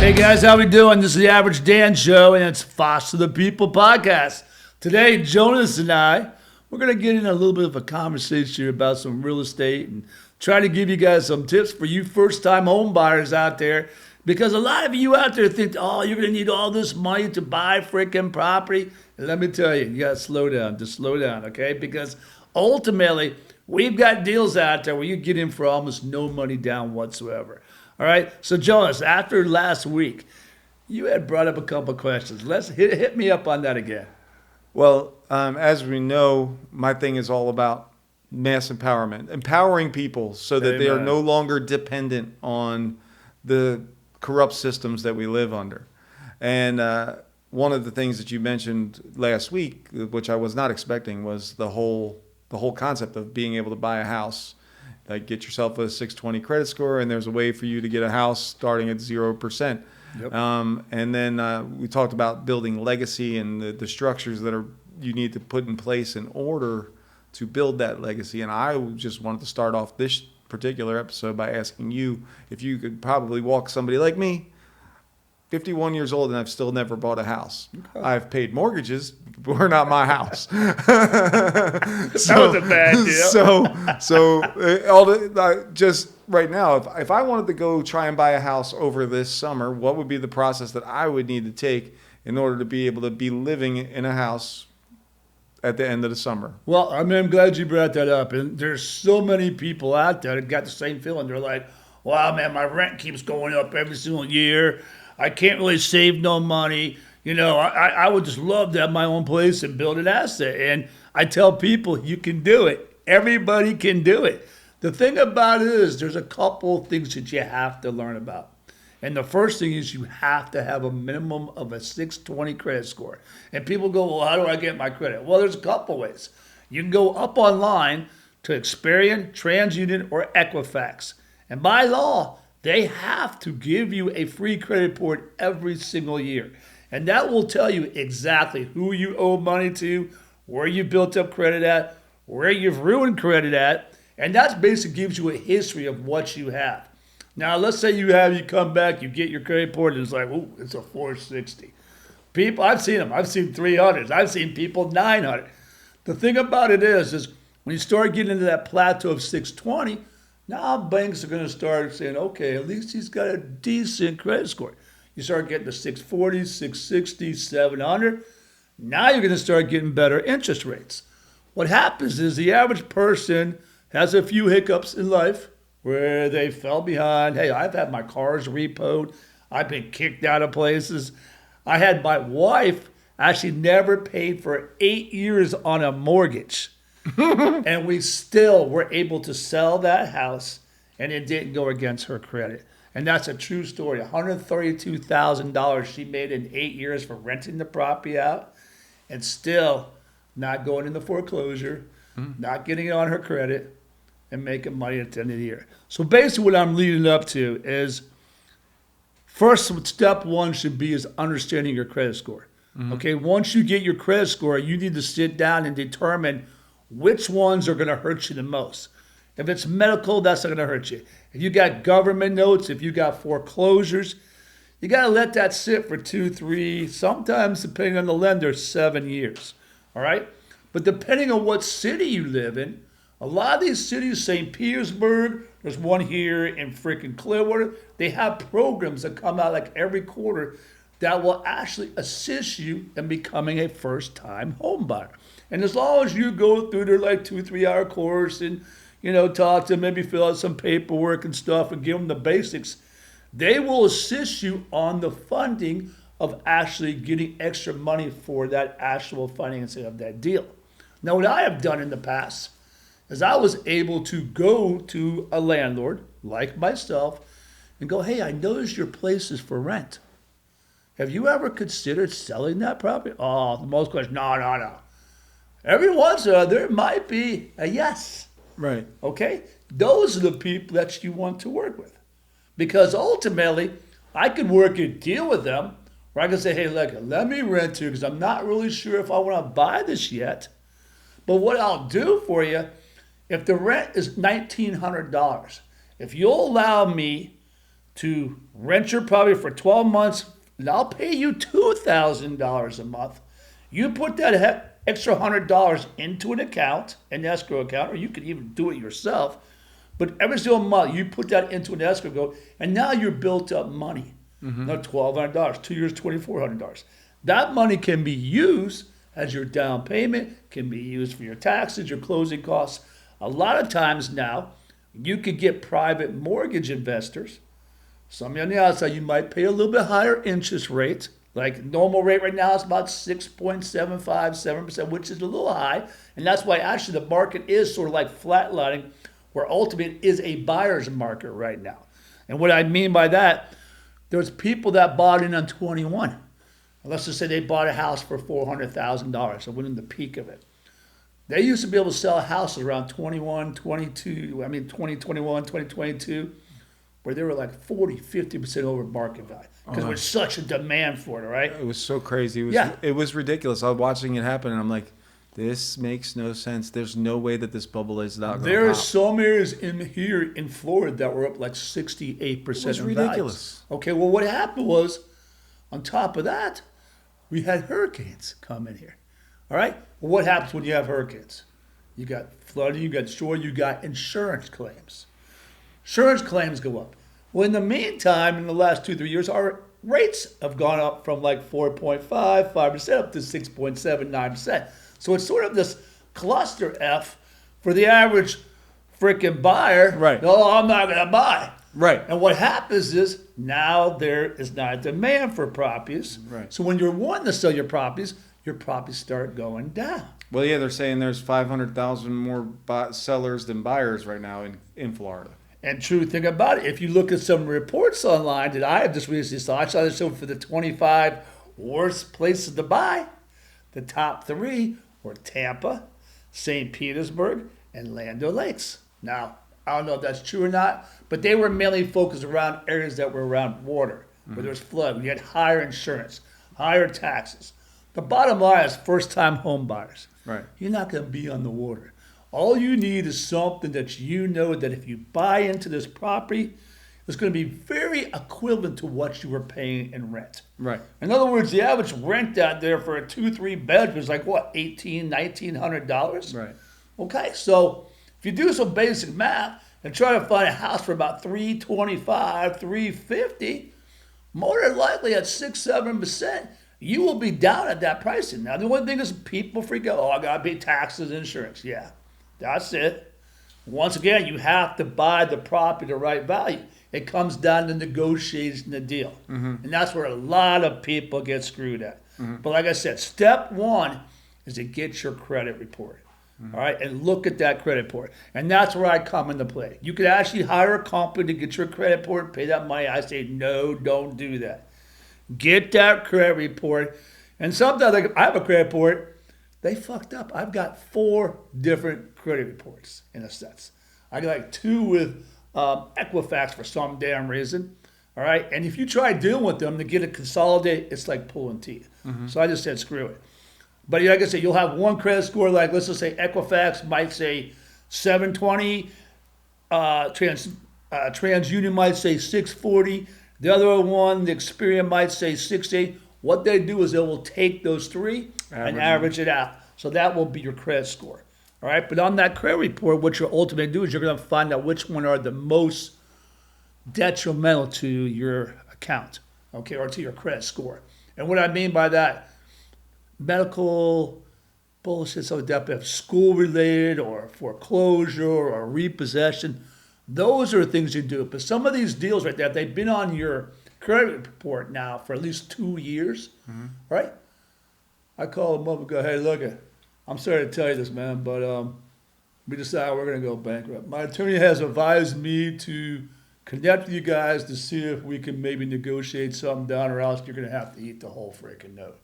Hey guys, how we doing? This is the Average Dan Show, and it's Foster the People podcast. Today, Jonas and I, we're going to get in a little bit of a conversation about some real estate and try to give you guys some tips for you first-time home buyers out there. Because a lot of you out there think, oh, you're going to need all this money to buy freaking property. And let me tell you, you got to slow down. Just slow down, okay? Because ultimately, we've got deals out there where you get in for almost no money down whatsoever. All right, so Jonas, after last week, you had brought up a couple questions. Let's hit me up on that again. Well, as we know, my thing is all about mass empowerment, empowering people so that they are no longer dependent on the corrupt systems that we live under. And one of the things that you mentioned last week, which I was not expecting, was the whole concept of being able to buy a house. Like, get yourself a 620 credit score, and there's a way for you to get a house starting at 0%. Yep. And then we talked about building legacy and the structures that you need to put in place in order to build that legacy. And I just wanted to start off this particular episode by asking you if you could probably walk somebody like me, 51 years old, and I've still never bought a house. Okay. I've paid mortgages, but we're not my house. That was a bad deal. Just right now, if I wanted to go try and buy a house over this summer, what would be the process that I would need to take in order to be able to be living in a house at the end of the summer? Well, I'm glad you brought that up. And there's so many people out there that got the same feeling. They're like, wow, man, my rent keeps going up every single year. I can't really save no money. You know, I would just love to have my own place and build an asset. And I tell people, you can do it. Everybody can do it. The thing about it is there's a couple of things that you have to learn about. And the first thing is you have to have a minimum of a 620 credit score. And people go, well, how do I get my credit? Well, there's a couple ways. You can go up online to Experian, TransUnion, or Equifax. And by law, they have to give you a free credit report every single year. And that will tell you exactly who you owe money to, where you built up credit at, where you've ruined credit at. And that basically gives you a history of what you have. Now, let's say you come back, you get your credit report, and it's like, ooh, it's a 460. People, I've seen them. I've seen 300s. I've seen people 900. The thing about it is when you start getting into that plateau of 620, now banks are going to start saying, okay, at least he's got a decent credit score. You start getting to 640, 660, 700. Now you're going to start getting better interest rates. What happens is the average person has a few hiccups in life where they fell behind. Hey, I've had my cars repoed. I've been kicked out of places. I had my wife actually never paid for 8 years on a mortgage. And we still were able to sell that house, and it didn't go against her credit. And that's a true story. $132,000 she made in 8 years for renting the property out and still not going into foreclosure, not getting it on her credit, and making money at the end of the year. So basically what I'm leading up to is first step one should be is understanding your credit score. Mm-hmm. Okay, once you get your credit score, you need to sit down and determine which ones are going to hurt you the most. If it's medical, that's not going to hurt you. If you got government notes, if you got foreclosures, you got to let that sit for 2, 3, sometimes depending on the lender, 7 years. All right? But depending on what city you live in, a lot of these cities, St. Petersburg, there's one here in freaking Clearwater, they have programs that come out like every quarter that will actually assist you in becoming a first-time home buyer. And as long as you go through their like 2-3 hour course and, talk to them, maybe fill out some paperwork and stuff and give them the basics, they will assist you on the funding of actually getting extra money for that actual financing of that deal. Now, what I have done in the past is I was able to go to a landlord like myself and go, hey, I noticed your place is for rent. Have you ever considered selling that property? Oh, the most question, no. Every once in a while, there might be a yes. Right. Okay? Those are the people that you want to work with. Because ultimately, I can work a deal with them where I can say, hey, look, let me rent to you because I'm not really sure if I want to buy this yet. But what I'll do for you, if the rent is $1,900, if you'll allow me to rent your property for 12 months, and I'll pay you $2,000 a month. You put that extra $100 into an account, an escrow account, or you could even do it yourself. But every single month, you put that into an escrow account, and now you're built up money. Now $1,200, 2 years, $2,400. That money can be used as your down payment, can be used for your taxes, your closing costs. A lot of times now, you could get private mortgage investors. Some of you on the outside, you might pay a little bit higher interest rate. Like normal rate right now is about 6.75, 7%, which is a little high. And that's why actually the market is sort of like flatlining, where ultimately it is a buyer's market right now. And what I mean by that, there's people that bought in on 21. Let's just say they bought a house for $400,000, so within the peak of it. They used to be able to sell houses around 2021, 2022, where they were like 40, 50% over market value because there was such a demand for it, right? It was so crazy. It was ridiculous. I was watching it happen, and I'm like, this makes no sense. There's no way that this bubble is not going to pop. There are some areas here in Florida that were up like 68% It was in ridiculous. values. Okay, well, what happened was, on top of that, we had hurricanes come in here. All right? Well, what happens when you have hurricanes? You got flooding, you got shore, you got insurance claims. Insurance claims go up. Well, in the meantime, in the last 2-3 years, our rates have gone up from like 4.5% up to 6.79%. So it's sort of this cluster F for the average freaking buyer. Right. No, I'm not going to buy. Right. And what happens is now there is not a demand for properties. Right. So when you're wanting to sell your properties start going down. Well, yeah, they're saying there's 500,000 more sellers than buyers right now in Florida. And true thing about it, if you look at some reports online that I have just recently saw, I saw this show for the 25 worst places to buy. The top 3 were Tampa, St. Petersburg, and Land O'Lakes. Now, I don't know if that's true or not, but they were mainly focused around areas that were around water, where there was flood, where you had higher insurance, higher taxes. The bottom line is first-time home buyers. Right. You're not going to be on the water. All you need is something that you know that if you buy into this property, it's going to be very equivalent to what you were paying in rent. Right. In other words, the average rent out there for a 2-3 bedroom is like what, $1,800, $1,900? Right. Okay, so if you do some basic math and try to find a house for about $325, $350, more than likely at 6-7%, you will be down at that pricing. Now, the one thing is people freak out, I got to pay taxes and insurance. Yeah, that's it. Once again, you have to buy the property at the right value. It comes down to negotiating the deal. And that's where a lot of people get screwed at. But like I said, step 1 is to get your credit report. All right, and look at that credit report. And that's where I come into play. You could actually hire a company to get your credit report, pay that money. I say, no, don't do that. Get that credit report. And sometimes, like, I have a credit report. They fucked up. I've got 4 different credit reports, in a sense. I got like 2 with Equifax for some damn reason. All right, and if you try dealing with them to get it consolidated, it's like pulling teeth. So I just said, screw it. But like I said, you'll have one credit score, like let's just say Equifax might say 720, TransUnion might say 640, the other one, the Experian might say 680. What they do is they will take those 3 and average it out. So that will be your credit score. All right, but on that credit report, what you're ultimately do is you're going to find out which one are the most detrimental to your account, okay, or to your credit score. And what I mean by that, medical bullshit, so that school-related or foreclosure or repossession, those are things you do. But some of these deals right there, they've been on your credit report now for at least 2 years, right? I call them up and go, hey, look, I'm sorry to tell you this, man, but we decided we're going to go bankrupt. My attorney has advised me to connect with you guys to see if we can maybe negotiate something down, or else you're going to have to eat the whole freaking note.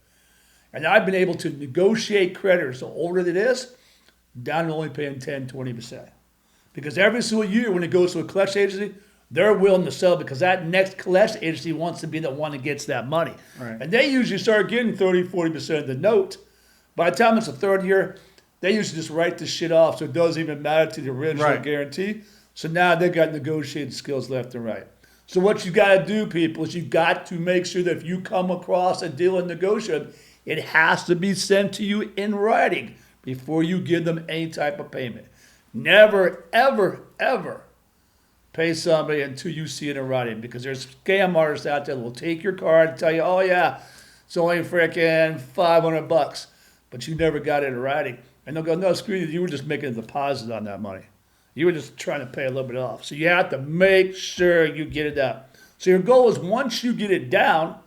And I've been able to negotiate creditors, the older it is, down to only paying 10, 20%. Because every single year when it goes to a collection agency, they're willing to sell because that next collection agency wants to be the one that gets that money. Right. And they usually start getting 30, 40% of the note. By the time it's the 3rd year, they usually just write the shit off, so it doesn't even matter to the original guarantee. So now they've got negotiating skills left and right. So what you got to do, people, is you got to make sure that if you come across a deal and negotiate, it has to be sent to you in writing before you give them any type of payment. Never, ever, ever pay somebody until you see it in writing, because there's scam artists out there that will take your card and tell you, oh yeah, it's only freaking $500, but you never got it in writing. And they'll go, no, screw you, you were just making a deposit on that money. You were just trying to pay a little bit off. So you have to make sure you get it down. So your goal is, once you get it down,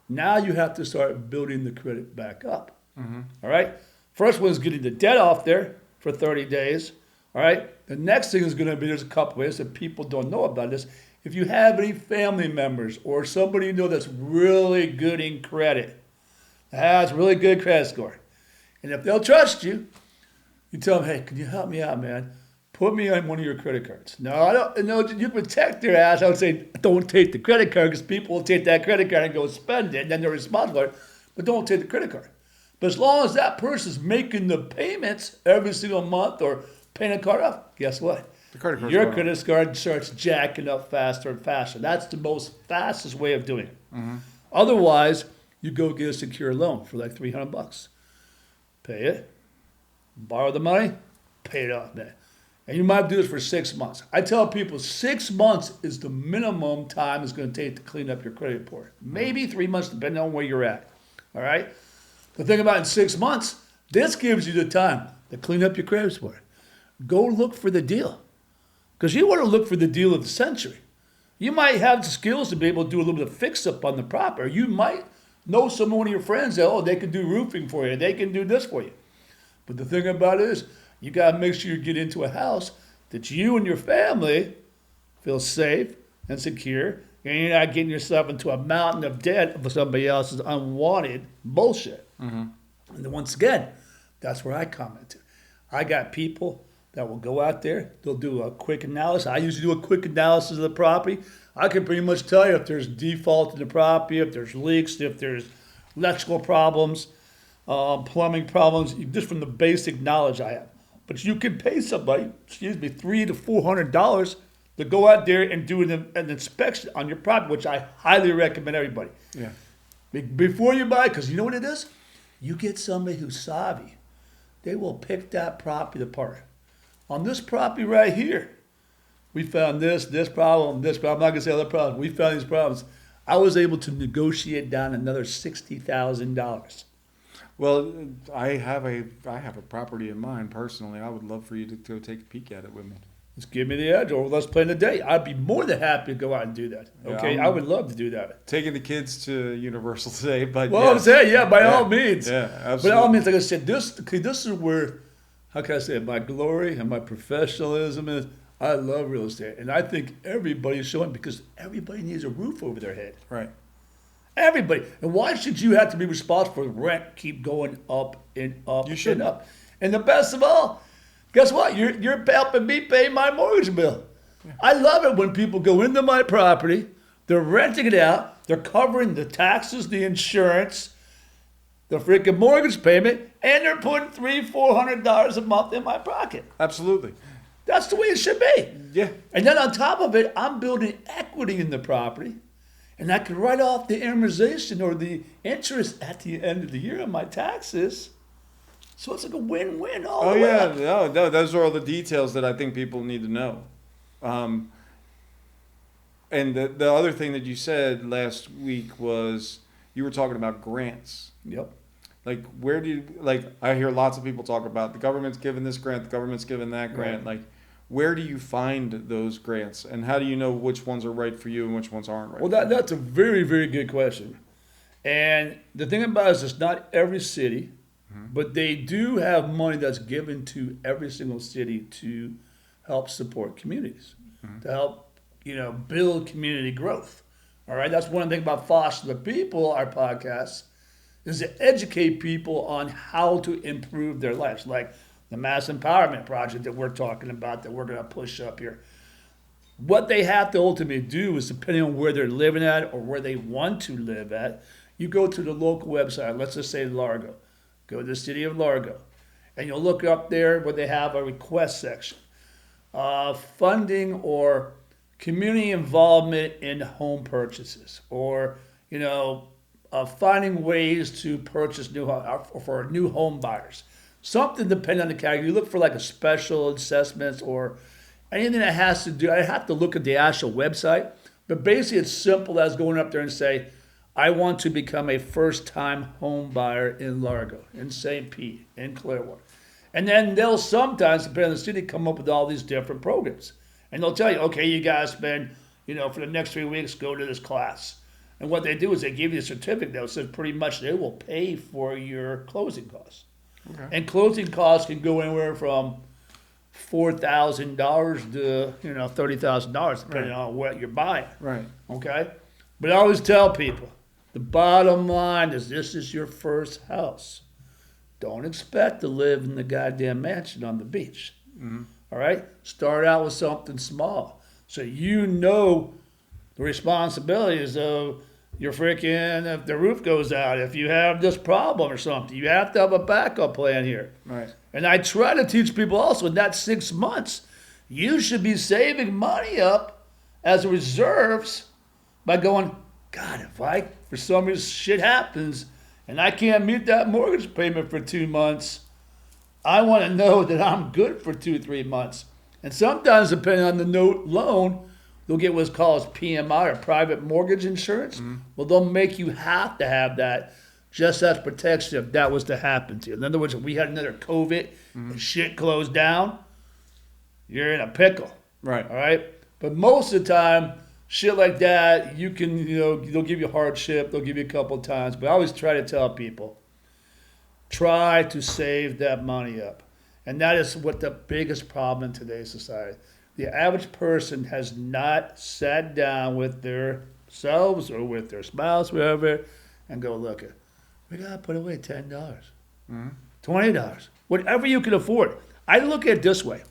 now you have to start building the credit back up. All right? First one is getting the debt off there for 30 days. All right? The next thing is going to be, there's a couple ways that people don't know about this. If you have any family members or somebody you know that's really good in credit, has really good credit score, and if they'll trust you, you tell them, hey, can you help me out, man? Put me on one of your credit cards. No, I don't. No, you protect their ass. I would say, don't take the credit card, because people will take that credit card and go spend it, and then they're responsible for it. But don't take the credit card. But as long as that person's making the payments every single month or paying a card off, guess what? Your credit card starts jacking up faster and faster. That's the most fastest way of doing it. Otherwise, you go get a secure loan for like $300. Pay it, borrow the money, pay it off, man. And you might do this for 6 months. I tell people 6 months is the minimum time it's going to take to clean up your credit report. Maybe 3 months, depending on where you're at. All right? The thing about in 6 months, this gives you the time to clean up your credit report. Go look for the deal, because you want to look for the deal of the century. You might have the skills to be able to do a little bit of fix-up on the property. You might know one of your friends that, they can do roofing for you. They can do this for you. But the thing about it is, you got to make sure you get into a house that you and your family feel safe and secure, and you're not getting yourself into a mountain of debt of somebody else's unwanted bullshit. And then once again, that's where I come into. I got people that will go out there, they'll do a quick analysis. I usually do a quick analysis of the property. I can pretty much tell you if there's default in the property, if there's leaks, if there's electrical problems, plumbing problems, just from the basic knowledge I have. But you can pay somebody, $300 to $400 to go out there and do an inspection on your property, which I highly recommend everybody. Yeah. Before you buy, because you know what it is? You get somebody who's savvy. They will pick that property apart. On this property right here, we found this problem, this problem. I'm not going to say other problems. We found these problems. I was able to negotiate down another $60,000. Well, I have a property in mind personally. I would love for you to go take a peek at it with me. Just give me the edge, or let's plan a date. I'd be more than happy to go out and do that. Okay, I would love to do that. Taking the kids to Universal today, but well, I'm saying, by all means. Yeah, absolutely. By all means, like I said, this is where, how can I say it, my glory and my professionalism is. I love real estate, and I think everybody's showing, because everybody needs a roof over their head. Right. Everybody. And why should you have to be responsible for the rent keep going up and up and up? And the best of all, guess what? You're helping me pay my mortgage bill. Yeah. I love it when people go into my property, they're renting it out, they're covering the taxes, the insurance, the freaking mortgage payment, and they're putting $300-400 a month in my pocket. Absolutely. That's the way it should be. Yeah. And then on top of it, I'm building equity in the property. And I can write off the amortization or the interest at the end of the year on my taxes. So it's like a win-win all the way. Oh, yeah. No, those are all the details that I think people need to know. And the other thing that you said last week was you were talking about grants. Yep. Like, where do you, like, I hear lots of people talk about the government's giving this grant, the government's giving that grant. Right. Like, where do you find those grants, and how do you know which ones are right for you and which ones aren't right? Well, that's a very, very good question. And the thing about it is, it's not every city, but they do have money that's given to every single city to help support communities, to help, build community growth. All right, that's one thing about Foster the People, our podcast, is to educate people on how to improve their lives, like the Mass Empowerment Project that we're talking about, that we're going to push up here. What they have to ultimately do is, depending on where they're living at or where they want to live at, you go to the local website, let's just say Largo. Go to the city of Largo, and you'll look up there where they have a request section. Funding or community involvement in home purchases, or finding ways to purchase new home for new home buyers. Something depending on the category. You look for like a special assessments or anything that has to do. I have to look at the actual website, but basically it's simple as going up there and say, I want to become a first-time home buyer in Largo, in St. Pete, in Clearwater. And then they'll sometimes, depending on the city, come up with all these different programs. And they'll tell you, okay, you guys spend, for the next 3 weeks, go to this class. And what they do is they give you a certificate that says pretty much they will pay for your closing costs. Okay. And closing costs can go anywhere from $4,000 to, $30,000, depending on what you're buying. Right. Okay? But I always tell people, the bottom line is this is your first house. Don't expect to live in the goddamn mansion on the beach. Mm-hmm. All right? Start out with something small. So the responsibilities of your freaking, if the roof goes out, if you have this problem or something, you have to have a backup plan here. Right. And I try to teach people also in that 6 months, you should be saving money up as reserves by going, God, if for some reason shit happens and I can't meet that mortgage payment for 2 months, I want to know that I'm good for 2-3 months. And sometimes, depending on the loan, they'll get what's called PMI or private mortgage insurance. Mm-hmm. Well, they'll make you have to have that just as protection if that was to happen to you. In other words, if we had another COVID and shit closed down, you're in a pickle. Right. All right? But most of the time, shit like that, you can, they'll give you hardship, they'll give you a couple of times. But I always try to tell people, try to save that money up. And that is what the biggest problem in today's society. The average person has not sat down with themselves or with their spouse, wherever, and go, look, we got to put away $10, $20, whatever you can afford. I look at it this way.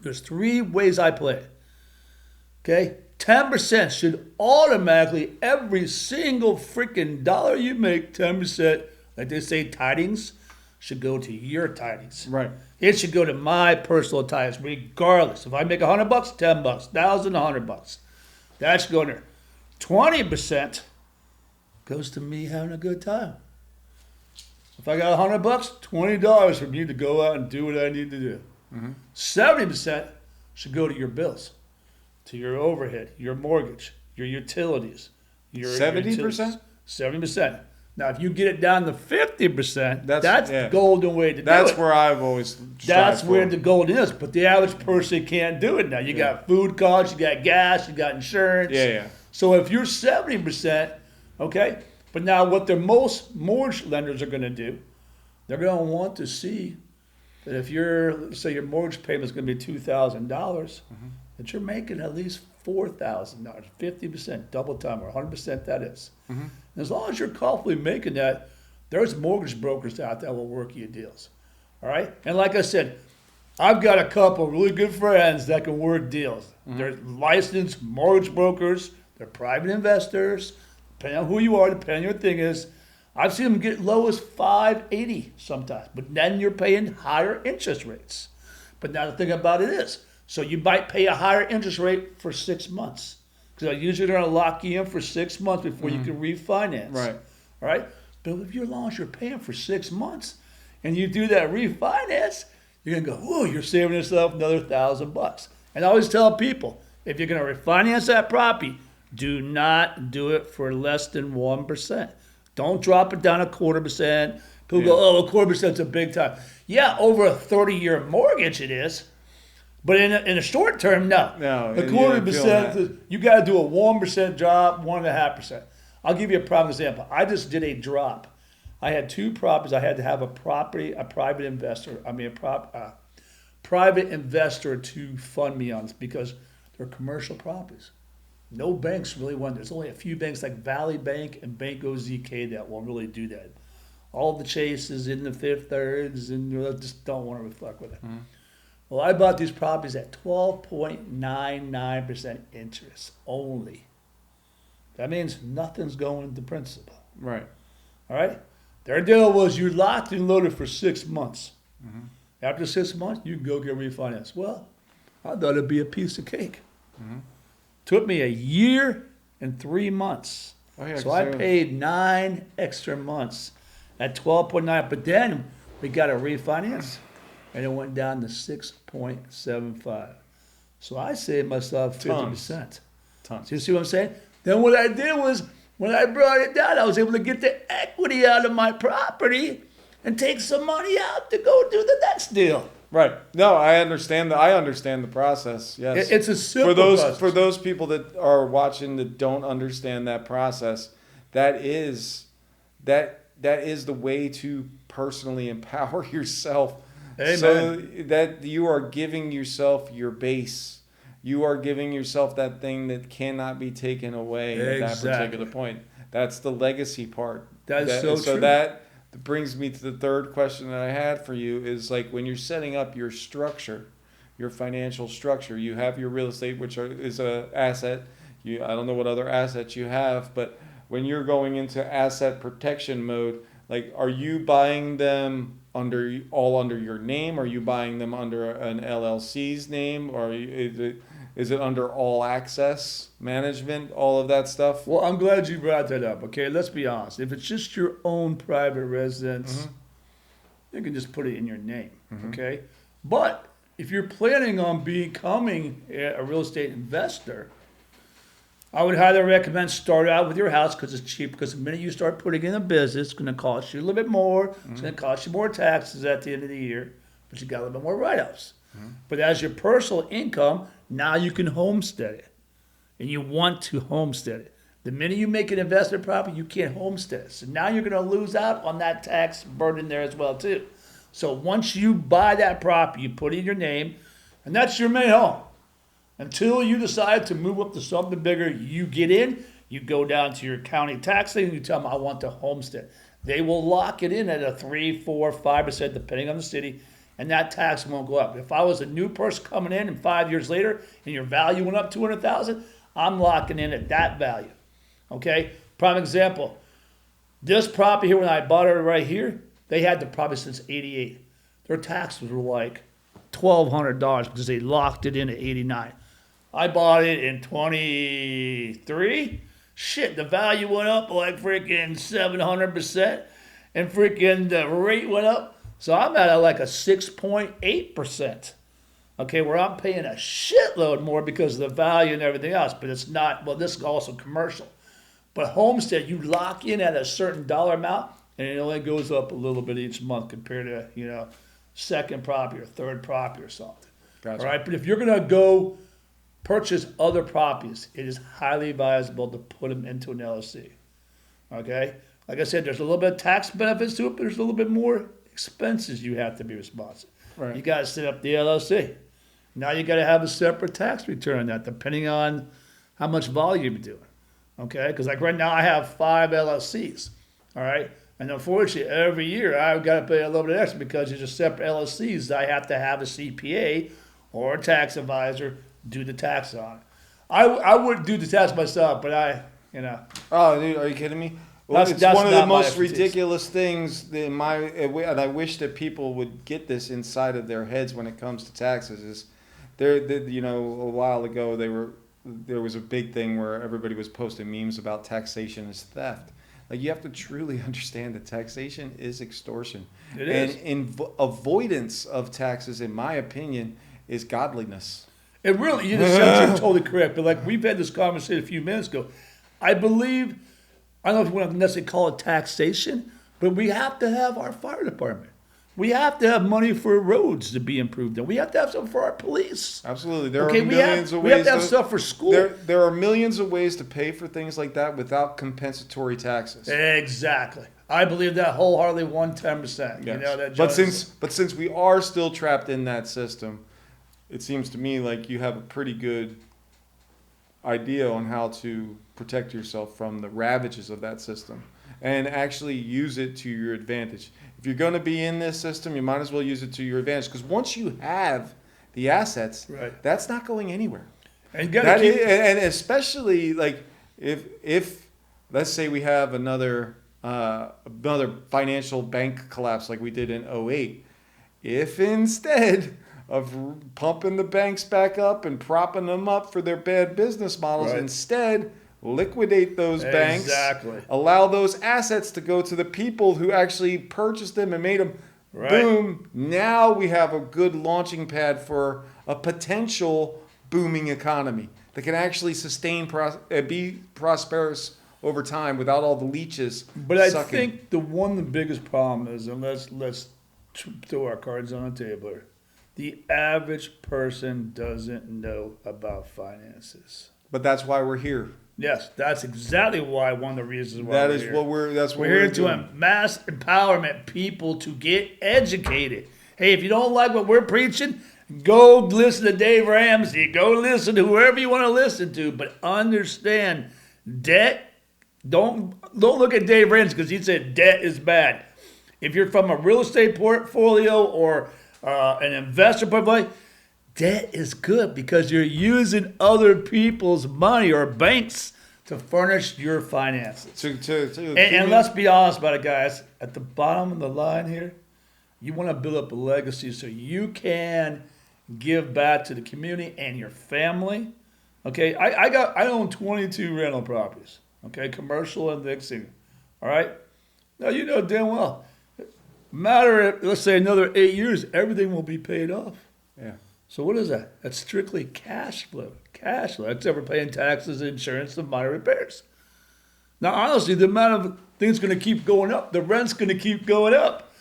There's 3 ways I play it. Okay? 10% should automatically, every single freaking dollar you make, 10%, like they say, tidings, should go to your tidings. Right. It should go to my personal tidings, regardless. If I make $100, $10, $1,000, $100, that should go in there. 20% goes to me having a good time. If I got $100, $20 for me to go out and do what I need to do. 70% should go to your bills, to your overhead, your mortgage, your utilities. 70%? 70%. Now, if you get it down to 50%, that's the golden way to do it. That's where I've always That's where the golden is. But the average person can't do it now. You got food costs, you got gas, you got insurance. Yeah. So if you're 70%, okay, but now what the most mortgage lenders are going to do, they're going to want to see that if let's say your mortgage payment is going to be $2,000, that you're making at least $4,000, 50%, double time, or 100% that is. And as long as you're comfortably making that, there's mortgage brokers out there that will work you deals. All right? And like I said, I've got a couple of really good friends that can work deals. They're licensed mortgage brokers. They're private investors. Depending on who you are, depending on your thing is, I've seen them get low as 580 sometimes. But then you're paying higher interest rates. But now the thing about it is, so you might pay a higher interest rate for 6 months. Because usually they're going to lock you in for 6 months before you can refinance. Right. All right? But if you're as long as you're paying for 6 months and you do that refinance, you're going to go, whoa, you're saving yourself another $1,000. And I always tell people, if you're going to refinance that property, do not do it for less than 1%. Don't drop it down 0.25%. People go, oh, 0.25% is a big time. Yeah, over a 30-year mortgage it is. But in a short term, no. No, a 0.25%, you got to do a 1% drop, 1.5%. I'll give you a prime example. I just did a drop. I had 2 properties. I had to have a private investor to fund me on this because they're commercial properties. No banks really want. There's only a few banks like Valley Bank and Banco ZK that will really do that. All the Chases in the Fifth Thirds and just don't want to reflect with it. Well, I bought these properties at 12.99% interest only. That means nothing's going into principal. Right. All right? Their deal was you locked and loaded for 6 months. After 6 months, you can go get refinanced. Well, I thought it'd be a piece of cake. Took me a year and 3 months. Oh, yeah, So I 'cause paid 9 extra months at 12.9. But then we got a refinance, and it went down to 6.75. So I saved myself 50%. Tons. So you see what I'm saying? Then what I did was, when I brought it down, I was able to get the equity out of my property and take some money out to go do the next deal. Right. No, I understand. I understand the process. Yes. It's a simple process. For those people that are watching that don't understand that process, that is the way to personally empower yourself. Amen. So that you are giving yourself your base. You are giving yourself that thing that cannot be taken away at that particular point. That's the legacy part. That's so true. That brings me to the third question that I had for you is like when you're setting up your structure, your financial structure, you have your real estate, which is an asset. I don't know what other assets you have, but when you're going into asset protection mode, like are you buying them under your name? Are you buying them under an LLC's name? Or is it under all access management, all of that stuff? Well, I'm glad you brought that up. Okay, let's be honest. If it's just your own private residence, you can just put it in your name. Okay, but if you're planning on becoming a real estate investor, I would highly recommend start out with your house because it's cheap. Because the minute you start putting in a business, it's going to cost you a little bit more. It's going to cost you more taxes at the end of the year, but you got a little bit more write-offs. But as your personal income, now you can homestead it, and you want to homestead it. The minute you make an investment property, you can't homestead it. So now you're going to lose out on that tax burden there as well too. So once you buy that property, you put it in your name, and that's your main home. Until you decide to move up to something bigger, you get in, you go down to your county tax thing, and you tell them, I want to homestead. They will lock it in at a 3, 4, 5%, depending on the city, and that tax won't go up. If I was a new person coming in and 5 years later, and your value went up $200,000, I'm locking in at that value. Okay? Prime example, this property here, when I bought it right here, they had the property since '88. Their taxes were like $1,200 because they locked it in at '89. I bought it in 23. Shit, the value went up like freaking 700%, and freaking the rate went up. So I'm at like a 6.8%. Okay, where I'm paying a shitload more because of the value and everything else. But it's not, well, this is also commercial. But homestead, you lock in at a certain dollar amount, and it only goes up a little bit each month compared to, second property or third property or something. Gotcha. All right, but if you're going to go purchase other properties, it is highly advisable to put them into an LLC. Okay? Like I said, there's a little bit of tax benefits to it, but there's a little bit more expenses you have to be responsible. Right. You got to set up the LLC. Now you got to have a separate tax return on that, depending on how much volume you're doing. Okay? Because like right now I have 5 LLCs. All right? And unfortunately, every year I've got to pay a little bit extra because there's just separate LLCs. I have to have a CPA or a tax advisor do the tax on it. I wouldn't do the tax myself, but Oh, dude, are you kidding me? Well, it's one of the most ridiculous things and I wish that people would get this inside of their heads when it comes to taxes. Is a while ago there was a big thing where everybody was posting memes about taxation as theft. Like, you have to truly understand that taxation is extortion. It is. And avoidance of taxes, in my opinion, is godliness. It really, you're totally correct. But like we've had this conversation a few minutes ago, I believe, I don't know if you want to necessarily call it taxation, but we have to have our fire department. We have to have money for roads to be improved, and we have to have something for our police. Absolutely, there are millions of ways. We have to have stuff for school. There are millions of ways to pay for things like that without compensatory taxes. Exactly, I believe that wholeheartedly, 110%. Yes. But since we are still trapped in that system, it seems to me like you have a pretty good idea on how to protect yourself from the ravages of that system and actually use it to your advantage. If you're going to be in this system, you might as well use it to your advantage, because once you have the assets, right, that's not going anywhere. And especially like if let's say we have another financial bank collapse like we did in '08. If instead of pumping the banks back up and propping them up for their bad business models. Right. Instead, liquidate those banks. Exactly. Allow those assets to go to the people who actually purchased them and made them. Right. Boom. Now we have a good launching pad for a potential booming economy that can actually sustain, be prosperous over time without all the leeches. But I sucking. think the biggest problem is, and let's throw our cards on the table here, the average person doesn't know about finances. But that's why we're here. Yes, that's exactly why, one of the reasons why That's what we're here to mass empowerment people to get educated. Hey, if you don't like what we're preaching, go listen to Dave Ramsey. Go listen to whoever you want to listen to. But understand, debt. Don't look at Dave Ramsey because he said debt is bad. If you're from a real estate portfolio or an investor portfolio, debt is good because you're using other people's money or banks to furnish your finances. And let's be honest about it, guys. At the bottom of the line here, you want to build up a legacy so you can give back to the community and your family. Okay, I own 22 rental properties. Okay, commercial and fixing. All right. Now you know damn well. Let's say another 8 years, everything will be paid off. Yeah. So what is that? That's strictly cash flow. Cash flow. That's ever paying taxes, insurance, and minor repairs. Now, honestly, the amount of things going to keep going up. The rent's going to keep going up.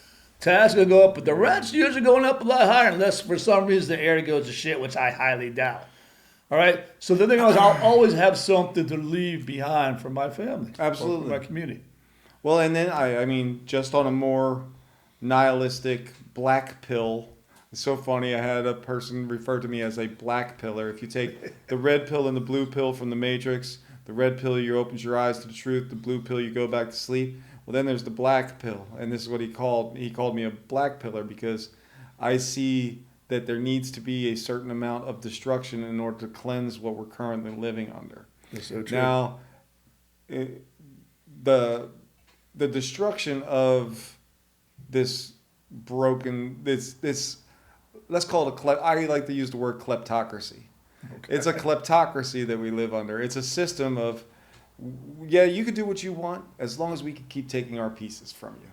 Taxes going to go up, but the rent's usually going up a lot higher unless for some reason the area goes to shit, which I highly doubt. All right? So the thing is, I'll always have something to leave behind for my family. Absolutely. Or for my community. Well, and then, I mean, just on a more nihilistic black pill. It's so funny. I had a person refer to me as a black pillar. If you take the red pill and the blue pill from the Matrix, the red pill, you open your eyes to the truth. The blue pill, you go back to sleep. Well, then there's the black pill. And this is what he called me a black pillar because I see that there needs to be a certain amount of destruction in order to cleanse what we're currently living under. That's so true. Now, the destruction of this broken, this let's call it I like to use the word kleptocracy. Okay. It's a kleptocracy that we live under. It's a system of, yeah, you can do what you want as long as we can keep taking our pieces from you.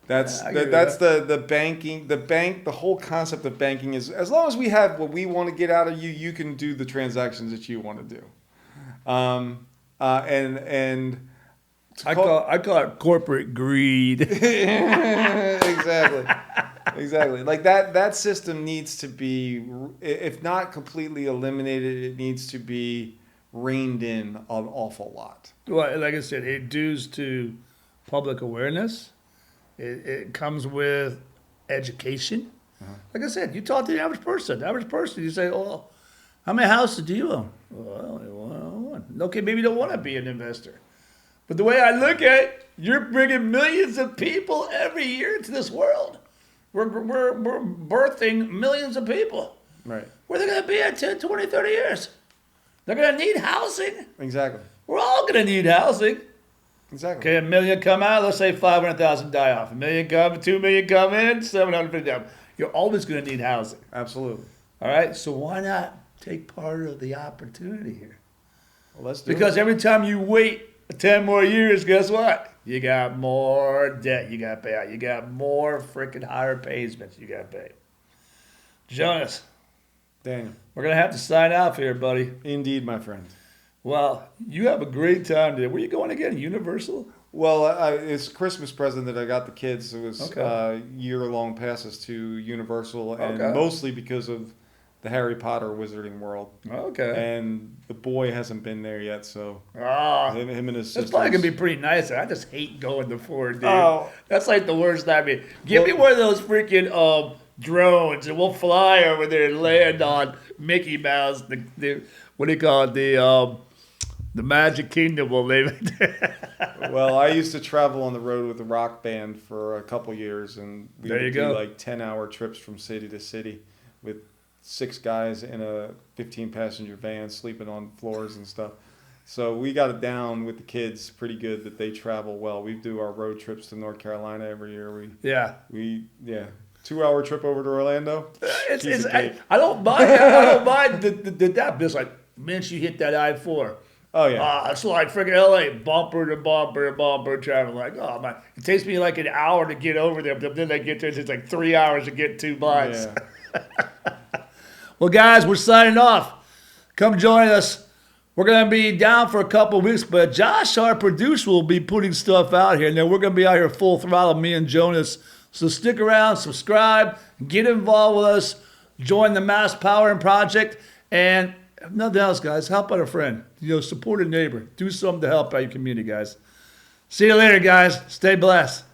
That's the banking, the whole concept of banking is as long as we have what we want to get out of you, you can do the transactions that you want to do. I call it corporate greed. Exactly. Like that system needs to be, if not completely eliminated, it needs to be reined in an awful lot. Well, like I said, it dues to public awareness. It comes with education. Uh-huh. Like I said, you talk to the average person. You say, "Oh, how many houses do you own?" Well, I own one. Okay, maybe you don't want to be an investor. But the way I look at it, you're bringing millions of people every year into this world. We're birthing millions of people. Right. Where are they going to be at 10, 20, 30 years? They're going to need housing. Exactly. We're all going to need housing. Exactly. Okay, 1 million come out, let's say 500,000 die off. 1 million come, 2 million come in, 750,000. You're always going to need housing. Absolutely. All right, so why not take part of the opportunity here? Well, let's do it. Because every time you wait 10 more years, guess what? You got more debt you got to pay out. You got more freaking higher payments you got to pay. Jonas. Daniel. We're going to have to sign off here, buddy. Indeed, my friend. Well, you have a great time today. Where are you going again? Universal? Well, it's a Christmas present that I got the kids. It was year-long passes to Universal, and mostly because of the Harry Potter Wizarding World. Okay. And the boy hasn't been there yet, so him and his sister. That's probably going to be pretty nice. I just hate going to Ford, dude. Oh. That's like the worst time. Give me one of those freaking drones, and we'll fly over there and land on Mickey Mouse. What do you call it? The Magic Kingdom will leave it. Well, I used to travel on the road with a rock band for a couple years, and we would do like 10-hour trips from city to city with 6 guys in a 15-passenger van sleeping on floors and stuff. So we got it down with the kids pretty good that they travel well. We do our road trips to North Carolina every year. 2-hour trip over to Orlando. I don't mind. I don't mind that. But it's like, once you hit that I-4. Oh yeah. It's like freaking LA, bumper to bumper to bumper travel. Like, oh man, it takes me like an hour to get over there, but then I get there, it's like 3 hours to get 2 miles. Yeah. Well, guys, we're signing off. Come join us. We're gonna be down for a couple of weeks, but Josh, our producer, will be putting stuff out here, and then we're gonna be out here full throttle, me and Jonas. So stick around, subscribe, get involved with us, join the Mass Powering Project, and if nothing else, guys, help out a friend. Support a neighbor. Do something to help out your community, guys. See you later, guys. Stay blessed.